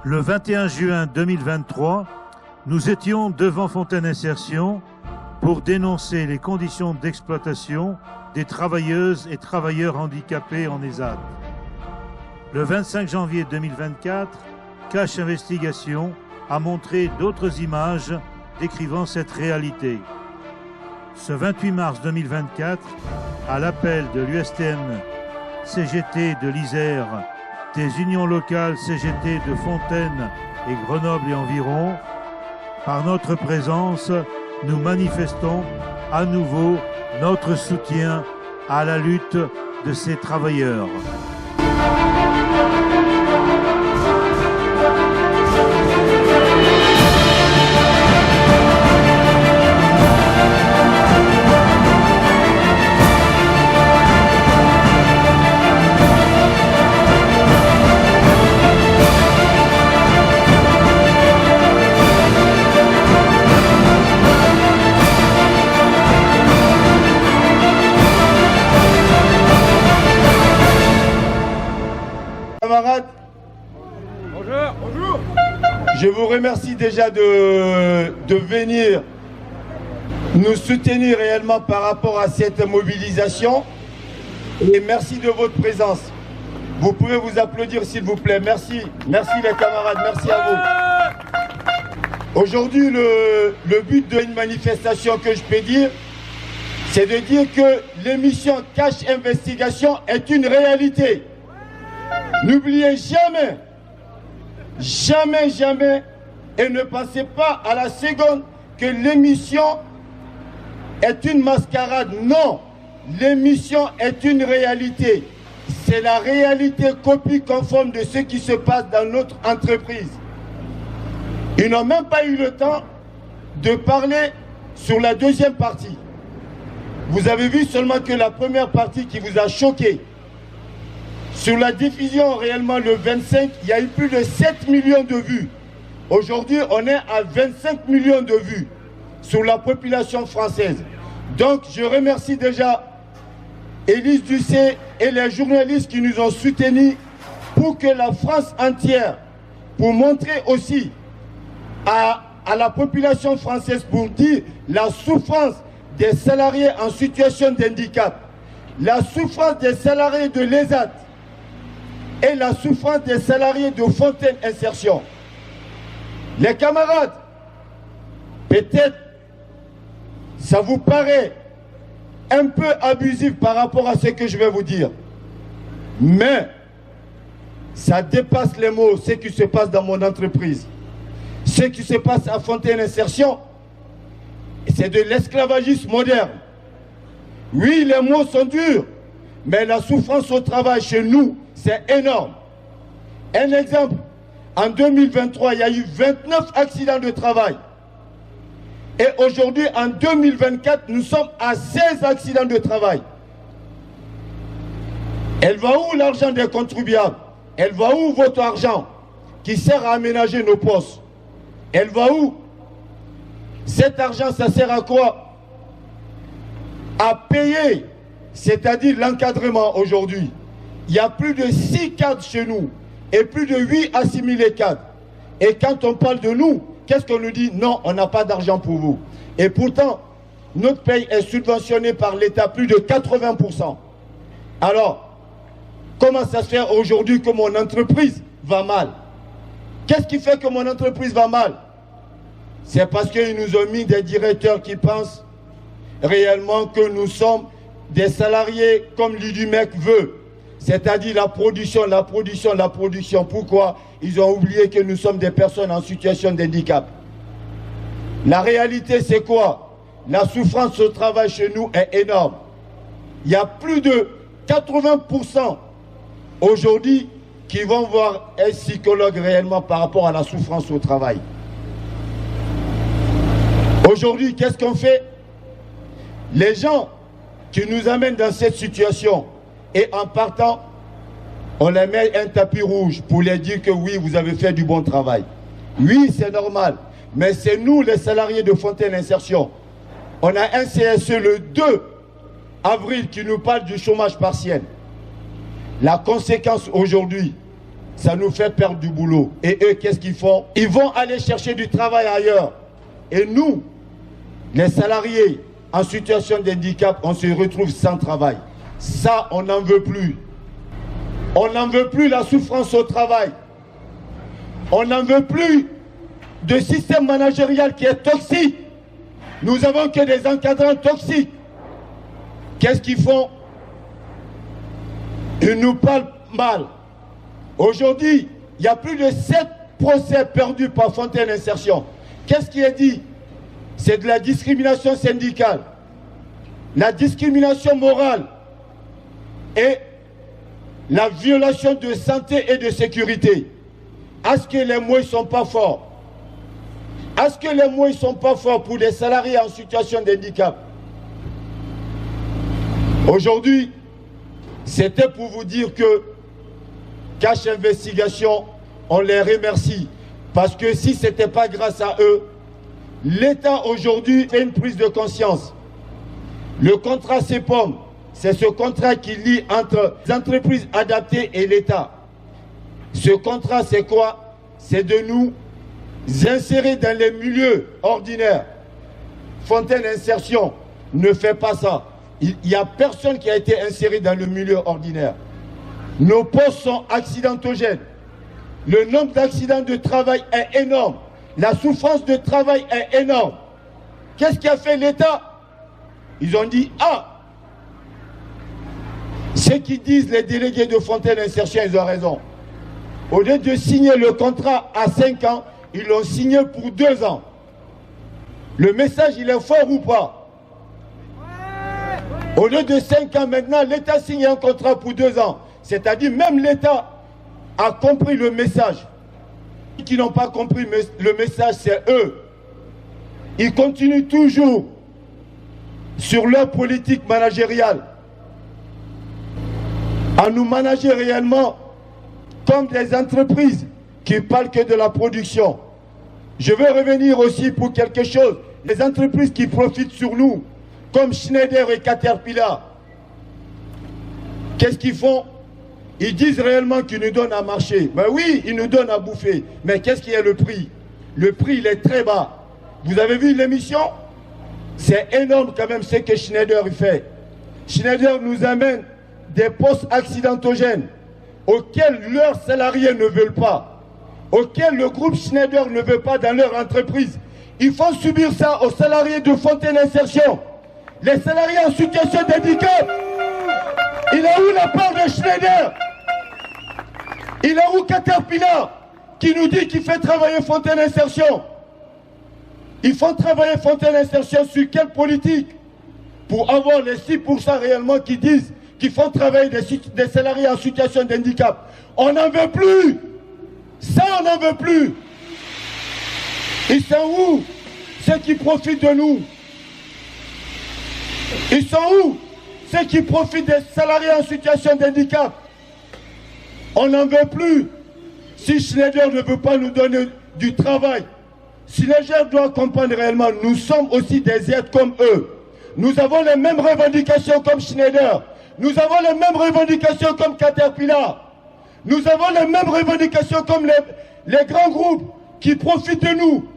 Le 21 juin 2023, nous étions devant Fontaine Insertion pour dénoncer les conditions d'exploitation des travailleuses et travailleurs handicapés en ESAT. Le 25 janvier 2024, Cash Investigation a montré d'autres images décrivant cette réalité. Ce 28 mars 2024, à l'appel de l'USTM CGT de l'Isère, des unions locales CGT de Fontaine et Grenoble et environ, par notre présence, nous manifestons à nouveau notre soutien à la lutte de ces travailleurs. Camarades, bonjour. Bonjour. Je vous remercie déjà de venir nous soutenir réellement par rapport à cette mobilisation et merci de votre présence. Vous pouvez vous applaudir s'il vous plaît. Merci, merci les camarades, merci à vous. Aujourd'hui, le but d'une manifestation que je peux dire, c'est de dire que l'émission Cash Investigation est une réalité. N'oubliez jamais, jamais, jamais, et ne pensez pas à la seconde que l'émission est une mascarade. Non, l'émission est une réalité. C'est la réalité copie conforme de ce qui se passe dans notre entreprise. Ils n'ont même pas eu le temps de parler sur la deuxième partie. Vous avez vu seulement que la première partie qui vous a choqué. Sur la diffusion réellement le 25, il y a eu plus de 7 millions de vues. Aujourd'hui, on est à 25 millions de vues sur la population française. Donc, je remercie déjà Élise Ducé et les journalistes qui nous ont soutenus pour que la France entière, pour montrer aussi à la population française, pour dire la souffrance des salariés en situation de handicap, la souffrance des salariés de l'ESAT, et la souffrance des salariés de Fontaine Insertion. Les camarades, peut-être ça vous paraît un peu abusif par rapport à ce que je vais vous dire, mais ça dépasse les mots, ce qui se passe dans mon entreprise. Ce qui se passe à Fontaine Insertion, c'est de l'esclavagisme moderne. Oui, les mots sont durs, mais la souffrance au travail chez nous, c'est énorme. Un exemple, en 2023, il y a eu 29 accidents de travail. Et aujourd'hui, en 2024, nous sommes à 16 accidents de travail. Elle va où l'argent des contribuables? Elle va où votre argent qui sert à aménager nos postes? Elle va où? Cet argent, ça sert à quoi? À payer, c'est-à-dire l'encadrement aujourd'hui. Il y a plus de 6 cadres chez nous et plus de 8 assimilés cadres. Et quand on parle de nous, qu'est-ce qu'on nous dit? Non, on n'a pas d'argent pour vous. Et pourtant, notre pays est subventionné par l'État plus de 80%. Alors, comment ça se fait aujourd'hui que mon entreprise va mal? Qu'est-ce qui fait que mon entreprise va mal? C'est parce qu'ils nous ont mis des directeurs qui pensent réellement que nous sommes des salariés comme l'UDUMEC veut. C'est-à-dire la production, la production, la production. Pourquoi? Ils ont oublié que nous sommes des personnes en situation de handicap. La réalité, c'est quoi? La souffrance au travail chez nous est énorme. Il y a plus de 80% aujourd'hui qui vont voir un psychologue réellement par rapport à la souffrance au travail. Aujourd'hui, qu'est-ce qu'on fait? Les gens qui nous amènent dans cette situation, et en partant, on les met un tapis rouge pour les dire que oui, vous avez fait du bon travail. Oui, c'est normal. Mais c'est nous, les salariés de Fontaine Insertion. On a un CSE le 2 avril qui nous parle du chômage partiel. La conséquence aujourd'hui, ça nous fait perdre du boulot. Et eux, qu'est-ce qu'ils font? Ils vont aller chercher du travail ailleurs. Et nous, les salariés en situation de handicap, on se retrouve sans travail. Ça, on n'en veut plus. On n'en veut plus la souffrance au travail. On n'en veut plus de système managérial qui est toxique. Nous n'avons que des encadrants toxiques. Qu'est-ce qu'ils font? Ils nous parlent mal. Aujourd'hui, il y a plus de 7 procès perdus par Fontaine Insertion. Qu'est-ce qui est dit? C'est de la discrimination syndicale, la discrimination morale et la violation de santé et de sécurité. Est-ce que les mots ne sont pas forts? Est-ce que les mots ne sont pas forts pour les salariés en situation de handicap? Aujourd'hui, c'était pour vous dire que Cash Investigation, on les remercie. Parce que si ce n'était pas grâce à eux, l'État aujourd'hui fait une prise de conscience. Le contrat CEPOM, c'est ce contrat qui lie entre les entreprises adaptées et l'État. Ce contrat, c'est quoi? C'est de nous insérer dans les milieux ordinaires. Fontaine Insertion ne fait pas ça. Il n'y a personne qui a été inséré dans le milieu ordinaire. Nos postes sont accidentogènes. Le nombre d'accidents de travail est énorme. La souffrance de travail est énorme. Qu'est-ce qu'a fait l'État? Ils ont dit, ah, ceux qui disent les délégués de Fontaine Insertion, ils ont raison. Au lieu de signer le contrat à 5 ans, ils l'ont signé pour 2 ans. Le message, il est fort ou pas? Au lieu de 5 ans maintenant, l'État signe un contrat pour 2 ans. C'est-à-dire même l'État a compris le message. Ceux qui n'ont pas compris le message, c'est eux. Ils continuent toujours sur leur politique managériale à nous manager réellement comme des entreprises qui parlent que de la production. Je veux revenir aussi pour quelque chose. Les entreprises qui profitent sur nous, comme Schneider et Caterpillar, qu'est-ce qu'ils font? Ils disent réellement qu'ils nous donnent à marcher. Ben oui, ils nous donnent à bouffer. Mais qu'est-ce qui est le prix? Le prix, il est très bas. Vous avez vu l'émission? C'est énorme quand même ce que Schneider fait. Schneider nous amène des postes accidentogènes auxquels leurs salariés ne veulent pas, auxquels le groupe Schneider ne veut pas dans leur entreprise. Ils font subir ça aux salariés de Fontaine Insertion. Les salariés en situation de handicap, il est où la part de Schneider? Il est où Caterpillar qui nous dit qu'il fait travailler Fontaine Insertion? Ils font travailler Fontaine Insertion sur quelle politique? Pour avoir les 6% réellement qui disent qu'ils font travailler des salariés en situation de handicap. On n'en veut plus. Ça, on n'en veut plus. Ils sont où ceux qui profitent de nous? Ils sont où ceux qui profitent des salariés en situation de handicap? On n'en veut plus. Si Schneider ne veut pas nous donner du travail, Schneider doit comprendre réellement, nous sommes aussi des êtres comme eux. Nous avons les mêmes revendications comme Schneider. Nous avons les mêmes revendications comme Caterpillar. Nous avons les mêmes revendications comme les grands groupes qui profitent de nous.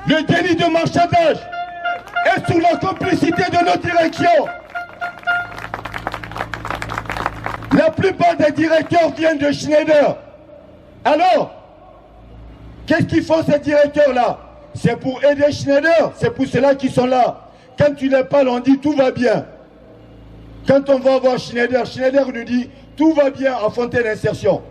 Le délit de marchandage est sous la complicité de nos directions. La plupart des directeurs viennent de Schneider. Alors, qu'est-ce qu'ils font ces directeurs-là? C'est pour aider Schneider, c'est pour cela qu'ils sont là. Quand tu les parles, on dit tout va bien. Quand on va voir Schneider, Schneider nous dit tout va bien à Fontaine Insertion.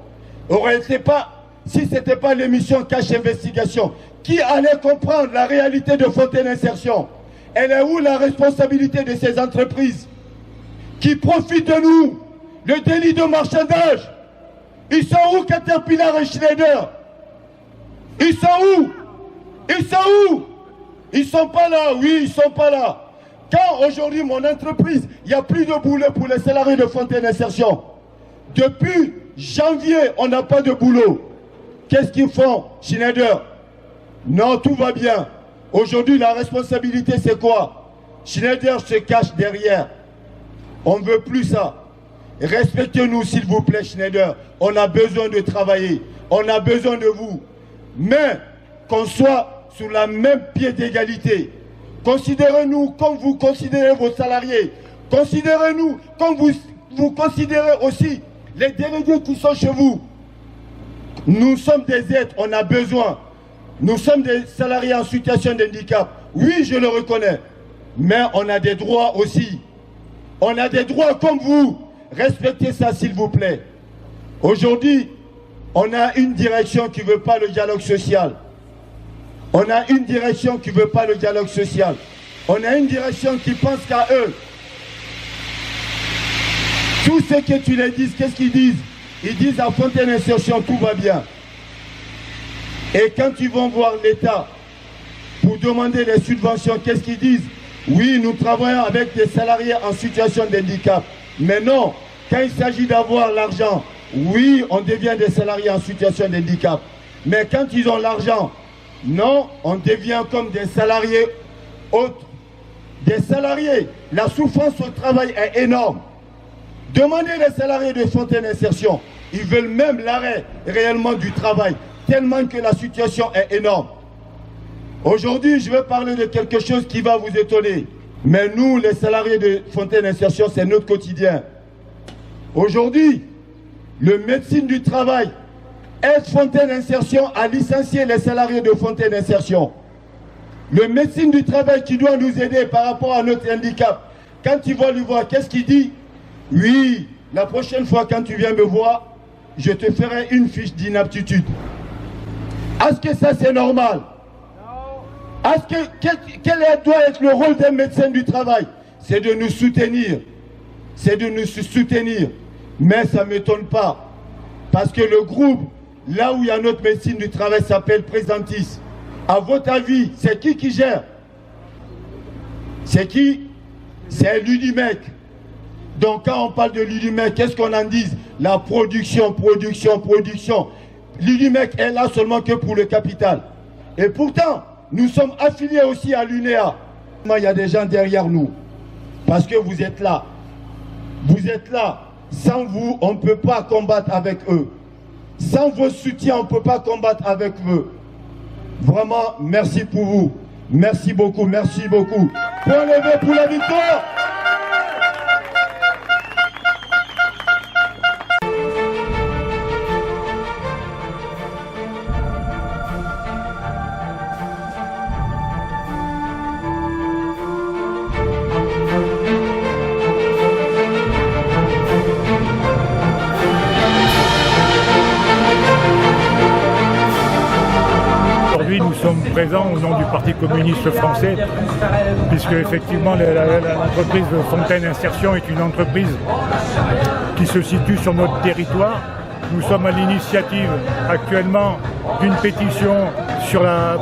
Si ce n'était pas l'émission Cash Investigation, qui allait comprendre la réalité de Fontaine Insertion? Elle est où la responsabilité de ces entreprises qui profitent de nous? Le délit de marchandage. Ils sont où Caterpillar et Schneider? Ils sont où? Ils sont où? Ils sont pas là, oui, ils sont pas là. Quand aujourd'hui mon entreprise, il n'y a plus de boulot pour les salariés de Fontaine Insertion. Depuis janvier, on n'a pas de boulot. Qu'est-ce qu'ils font, Schneider? Non, tout va bien. Aujourd'hui, la responsabilité, c'est quoi? Schneider se cache derrière. On ne veut plus ça. respectez-nous s'il vous plaît, Schneider. On a besoin de travailler, on a besoin de vous. Mais qu'on soit sur la même pied d'égalité. Considérez-nous comme vous considérez vos salariés. Considérez-nous comme vous considérez aussi les délégués qui sont chez vous. Nous sommes des êtres, on a besoin. Nous sommes des salariés en situation de handicap. Oui, je le reconnais. Mais on a des droits aussi. On a des droits comme vous. Respectez ça, s'il vous plaît. Aujourd'hui, on a une direction qui ne veut pas le dialogue social. On a une direction qui ne veut pas le dialogue social. On a une direction qui pense qu'à eux. Tous ceux que tu les dises, qu'est-ce qu'ils disent? Ils disent à Fontaine Insertion, tout va bien. Et quand ils vont voir l'État pour demander les subventions, qu'est-ce qu'ils disent? Oui, nous travaillons avec des salariés en situation de handicap. Mais non, quand il s'agit d'avoir l'argent, oui, on devient des salariés en situation de handicap. Mais quand ils ont l'argent, non, on devient comme des salariés autres. Des salariés, la souffrance au travail est énorme. Demandez les salariés de Fontaine Insertion. Ils veulent même l'arrêt réellement du travail, tellement que la situation est énorme. Aujourd'hui, je vais parler de quelque chose qui va vous étonner. Mais nous, les salariés de Fontaine Insertion, c'est notre quotidien. Aujourd'hui, le médecin du travail aide Fontaine Insertion à licencier les salariés de Fontaine Insertion. Le médecin du travail qui doit nous aider par rapport à notre handicap, quand il va lui voir, qu'est-ce qu'il dit? Oui, la prochaine fois quand tu viens me voir, je te ferai une fiche d'inaptitude. Est-ce que ça c'est normal? Est-ce que quel doit être le rôle d'un médecin du travail? C'est de nous soutenir. C'est de nous soutenir. Mais ça ne m'étonne pas. Parce que le groupe, là où il y a notre médecine du travail, s'appelle Présentis. À votre avis, c'est qui gère? C'est qui? C'est l'UDIMEC. Donc quand on parle de l'UDIMEC, qu'est-ce qu'on en dit? La production. L'UDIMEC est là seulement que pour le capital. Et pourtant, nous sommes affiliés aussi à l'UNEA. Il y a des gens derrière nous. Parce que vous êtes là. Vous êtes là. Sans vous, on ne peut pas combattre avec eux. Sans vos soutiens, on ne peut pas combattre avec eux. Vraiment, merci pour vous. Merci beaucoup, merci beaucoup. Point levé pour la victoire. Nous sommes présents au nom du Parti communiste français, puisque effectivement l'entreprise Fontaine Insertion est une entreprise qui se situe sur notre territoire. Nous sommes à l'initiative actuellement d'une pétition sur la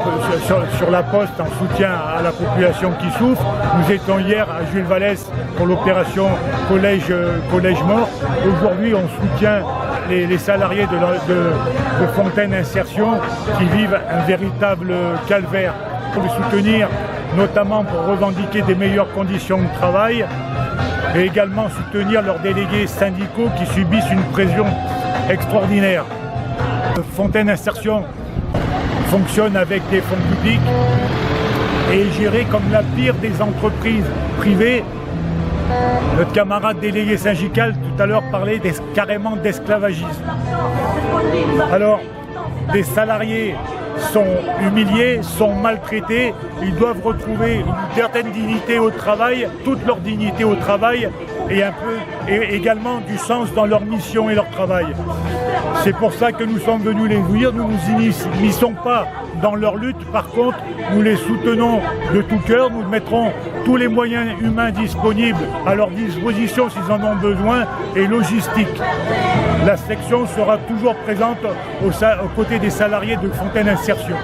Poste en soutien à la population qui souffre. Nous étions hier à Jules Vallès pour l'opération Collège Mort. Aujourd'hui, on soutient les salariés de Fontaine Insertion qui vivent un véritable calvaire. Pour les soutenir, notamment pour revendiquer des meilleures conditions de travail et également soutenir leurs délégués syndicaux qui subissent une pression extraordinaire. Fontaine Insertion fonctionne avec des fonds publics et est gérée comme la pire des entreprises privées. Notre camarade délégué syndical tout à l'heure parlait carrément d'esclavagisme. Alors, des salariés sont humiliés, sont maltraités, ils doivent retrouver une certaine dignité au travail, toute leur dignité au travail et également du sens dans leur mission et leur travail. C'est pour ça que nous sommes venus les voir. Nous ne nous immisçons pas dans leur lutte. Par contre, nous les soutenons de tout cœur. Nous mettrons tous les moyens humains disponibles à leur disposition s'ils en ont besoin et logistique. La section sera toujours présente aux côtés des salariés de Fontaine Insertion.